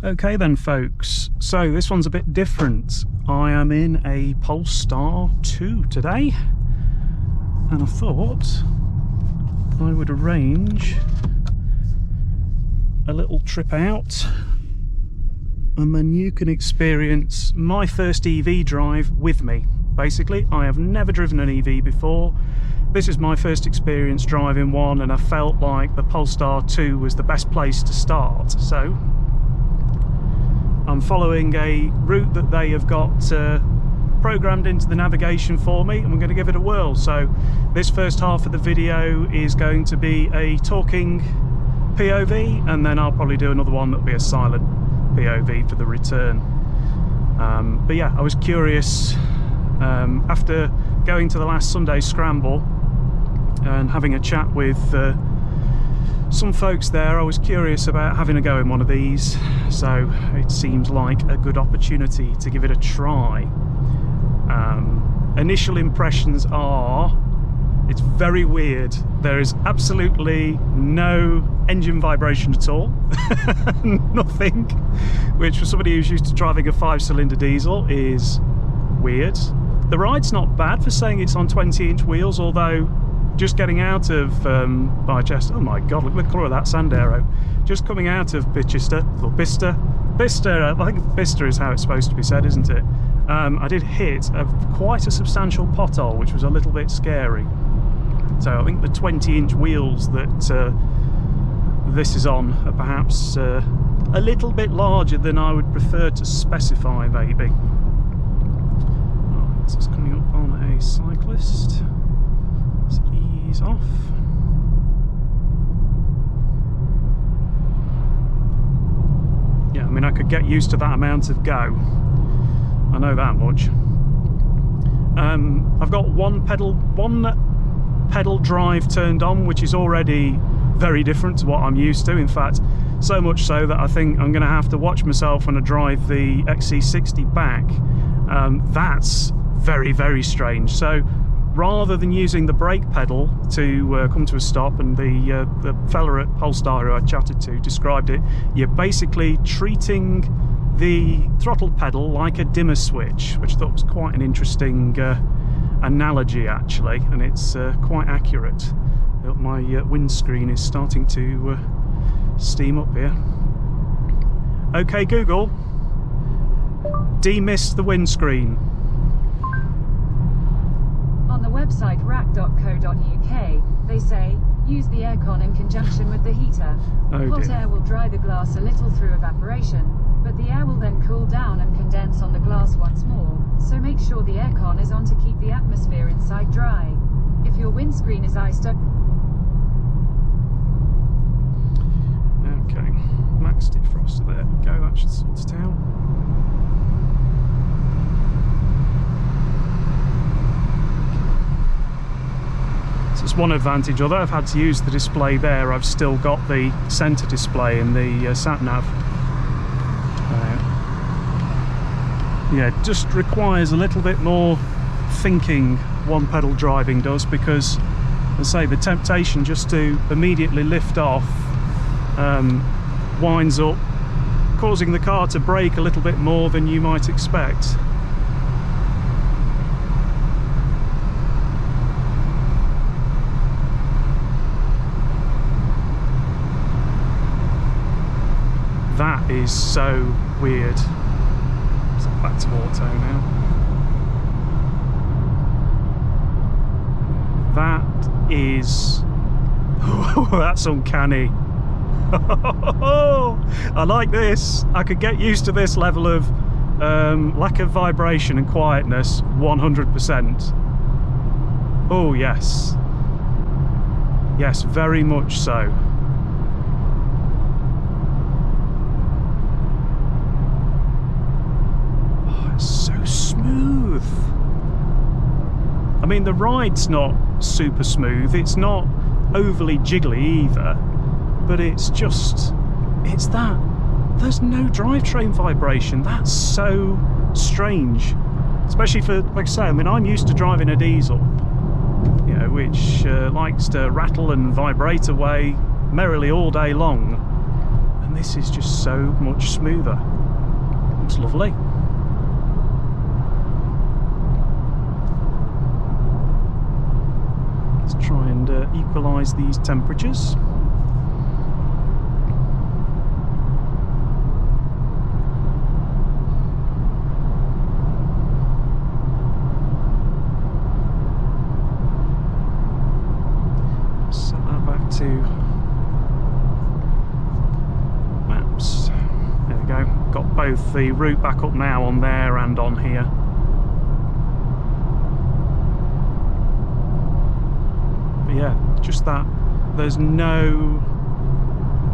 Okay then folks, so this one's a bit different. I am in a Polestar 2 today, and I thought I would arrange a little trip out, and then you can experience my first EV drive with me. Basically, I have never driven an EV before. This is my first experience driving one, and I felt like the Polestar 2 was the best place to start. So I'm following a route that they have got programmed into the navigation for me, and we're going to give it a whirl. So this first half of the video is going to be a talking POV, and then I'll probably do another one that'll be a silent POV for the return. But yeah, I was curious after going to the last Sunday scramble and having a chat with some folks there. I was curious about having a go in one of these, so it seems like a good opportunity to give it a try. Initial impressions are, it's very weird. There is absolutely no engine vibration at all. Nothing, which for somebody who's used to driving a 5-cylinder diesel is weird. The ride's not bad for saying it's on 20-inch wheels, although just getting out of Barchester, oh my god, look at the colour of that Sandero. Just coming out of Bicester, or Bicester, I think Bicester is how it's supposed to be said, isn't it? I did hit quite a substantial pothole, which was a little bit scary. So I think the 20-inch wheels that this is on are perhaps a little bit larger than I would prefer to specify, maybe. Right, so it's coming up on a cyclist. Let's ease off. Yeah, I mean, I could get used to that amount of go. I know that much. I've got one pedal drive turned on, which is already very different to what I'm used to. In fact, so much so that I think I'm going to have to watch myself when I drive the XC60 back. That's very, very strange. So rather than using the brake pedal to come to a stop, and the fella at Polestar who I chatted to described it, you're basically treating the throttle pedal like a dimmer switch, which I thought was quite an interesting analogy actually, and it's quite accurate. My windscreen is starting to steam up here. Okay Google, demist the windscreen. On the website rack.co.uk, they say, use the aircon in conjunction with the heater. Hot air will dry the glass a little through evaporation, but the air will then cool down and condense on the glass once more, so make sure the aircon is on to keep the atmosphere inside dry. If your windscreen is iced up... Okay, max defroster, there we go, that should sort it out. So it's one advantage, although I've had to use the display there, I've still got the centre display in the sat-nav. Yeah, it just requires a little bit more thinking, one pedal driving does, because as I say, the temptation just to immediately lift off winds up causing the car to brake a little bit more than you might expect. That is so weird. So back to auto now. That is... that's uncanny. I like this. I could get used to this level of lack of vibration and quietness 100%. Oh yes. Yes, very much so. So smooth. I mean, the ride's not super smooth, it's not overly jiggly either, but it's just, it's that, there's no drivetrain vibration. That's so strange, especially for, like I say, I mean, I'm used to driving a diesel, you know, which likes to rattle and vibrate away merrily all day long, and this is just so much smoother. It's lovely. Let's try and equalise these temperatures. Set that back to maps. There we go. Got both the route back up now on there and on here. But yeah, just that there's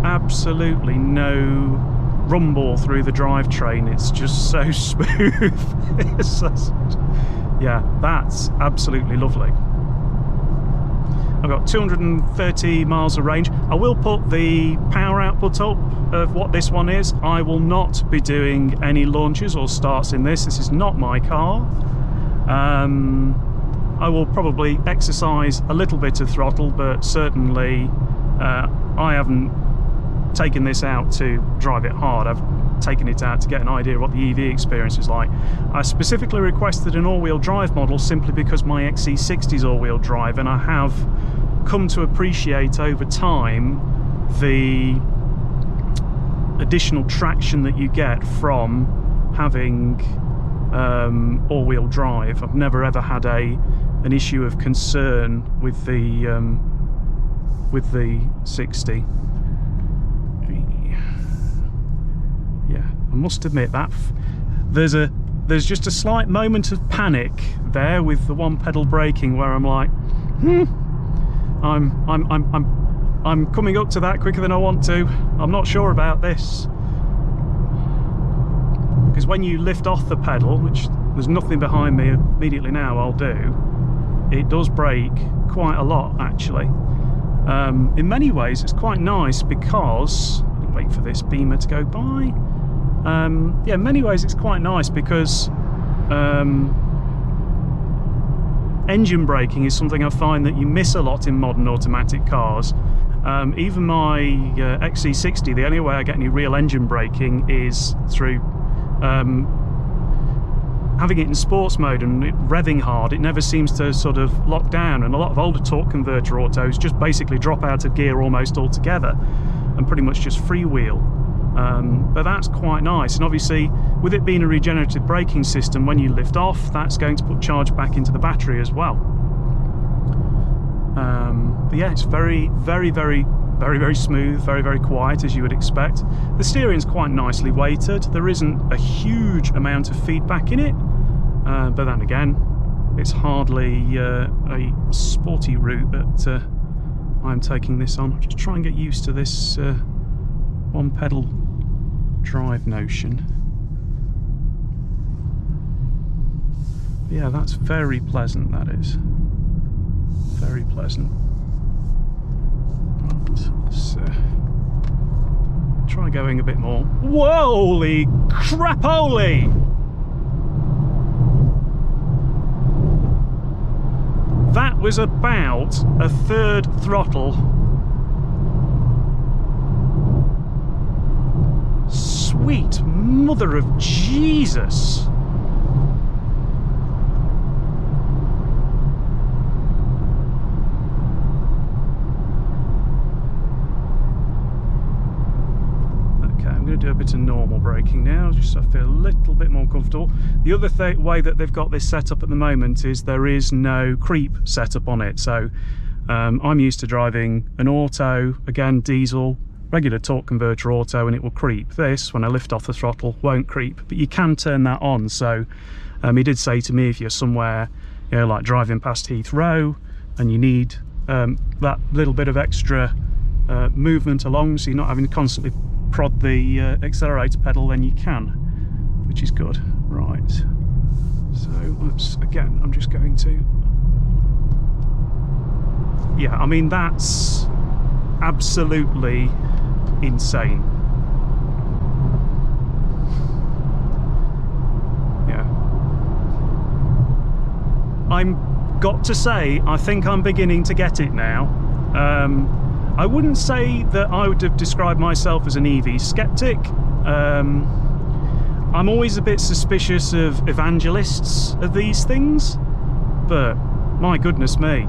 absolutely no rumble through the drivetrain. It's just so smooth. Yeah, that's absolutely lovely. I've got 230 miles of range. I will put the power output up of what this one is. I will not be doing any launches or starts in this. This is not my car. I will probably exercise a little bit of throttle, but certainly I haven't taken this out to drive it hard. I've taken it out to get an idea of what the EV experience is like. I specifically requested an all-wheel drive model simply because my XC60 is all-wheel drive, and I have come to appreciate over time the additional traction that you get from having all-wheel drive. I've never ever had an issue of concern with the 60. Yeah, I must admit that there's just a slight moment of panic there with the one pedal braking, where I'm like, I'm coming up to that quicker than I want to. I'm not sure about this. Because when you lift off the pedal, which there's nothing behind me immediately now, I'll do, it does brake quite a lot actually. In many ways it's quite nice because, wait for this beamer to go by. Yeah, in many ways it's quite nice because engine braking is something I find that you miss a lot in modern automatic cars. Even my XC60, the only way I get any real engine braking is through having it in sports mode and it revving hard. It never seems to sort of lock down, and a lot of older torque converter autos just basically drop out of gear almost altogether and pretty much just freewheel. But that's quite nice, and obviously with it being a regenerative braking system, when you lift off, that's going to put charge back into the battery as well. But yeah, it's very smooth, very quiet, as you would expect. The steering's quite nicely weighted. There isn't a huge amount of feedback in it, but then again, it's hardly a sporty route that I'm taking this on. I'll just try and get used to this one pedal drive notion. But yeah, that's very pleasant, that is. Very pleasant. Let's try going a bit more. Holy crapoly! That was about a third throttle. Sweet mother of Jesus! Do a bit of normal braking now, just so I feel a little bit more comfortable. The other way that they've got this set up at the moment is there is no creep setup on it. So I'm used to driving an auto, again diesel, regular torque converter auto, and it will creep. This, when I lift off the throttle, won't creep, but you can turn that on. So he did say to me, if you're somewhere, you know, like driving past Heathrow and you need that little bit of extra movement along, so you're not having to constantly prod the accelerator pedal, then you can, which is good. Right, so let's, again, I'm just going to, yeah, I mean, that's absolutely insane. Yeah, I'm got to say, I think I'm beginning to get it now. I wouldn't say that I would have described myself as an EV skeptic. I'm always a bit suspicious of evangelists of these things, but my goodness me,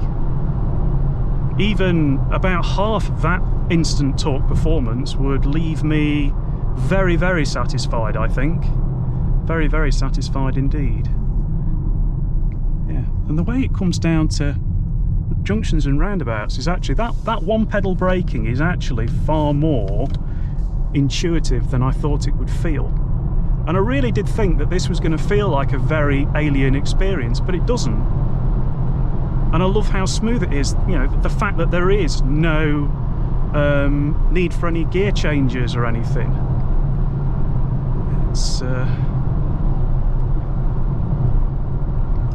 even about half of that instant torque performance would leave me very, very satisfied, I think. Very, very satisfied indeed. Yeah, and the way it comes down to junctions and roundabouts is actually, that one pedal braking is actually far more intuitive than I thought it would feel. And I really did think that this was going to feel like a very alien experience, but it doesn't. And I love how smooth it is, you know, the fact that there is no need for any gear changes or anything. It's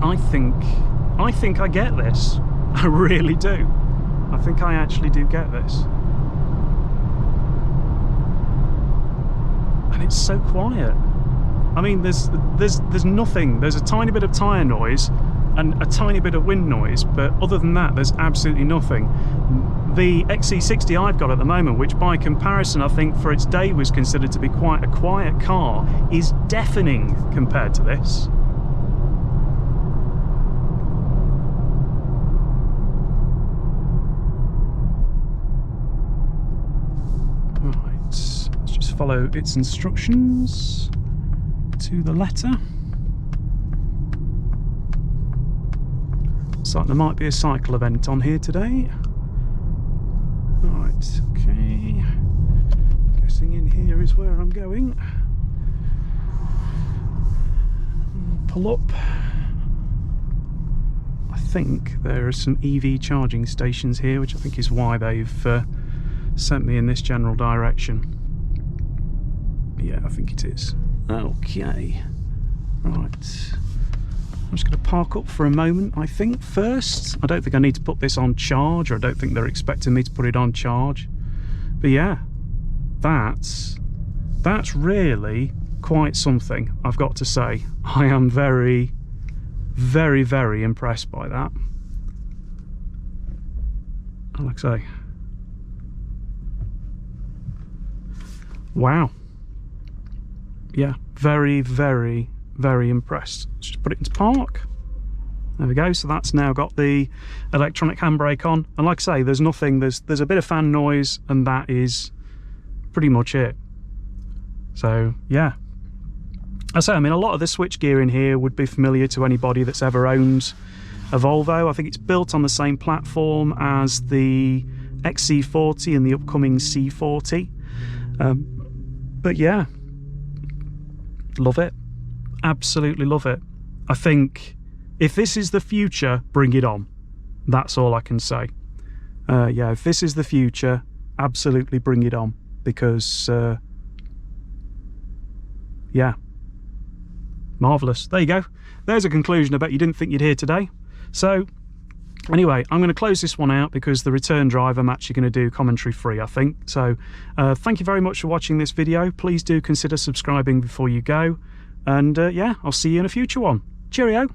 I think I get this. I really do. I think I actually do get this. And it's so quiet. I mean, there's nothing. There's a tiny bit of tyre noise and a tiny bit of wind noise, but other than that, there's absolutely nothing. The XC60 I've got at the moment, which by comparison I think for its day was considered to be quite a quiet car, is deafening compared to this. Right, let's just follow its instructions to the letter. Looks like there might be a cycle event on here today. Right, okay. Guessing in here is where I'm going. Pull up. I think there are some EV charging stations here, which I think is why they've sent me in this general direction. Yeah, I think it is. Okay. Right. I'm just going to park up for a moment, I think, first. I don't think I need to put this on charge, or I don't think they're expecting me to put it on charge. But yeah, that's really quite something, I've got to say. I am very, very, very impressed by that. And like I say, wow. Yeah, very, very, very impressed. Let's just put it into park. There we go. So that's now got the electronic handbrake on, and like I say, there's nothing. There's a bit of fan noise, and that is pretty much it. So yeah, I say, I mean, a lot of the switchgear in here would be familiar to anybody that's ever owned a Volvo. I think it's built on the same platform as the XC40 and the upcoming C40. But yeah, love it. Absolutely love it. I think if this is the future, bring it on. That's all I can say. Yeah, if this is the future, absolutely bring it on, because yeah, marvellous. There you go. There's a conclusion I bet you didn't think you'd hear today. So anyway, I'm going to close this one out because the return drive I'm actually going to do commentary free, I think. So thank you very much for watching this video. Please do consider subscribing before you go. And yeah, I'll see you in a future one. Cheerio.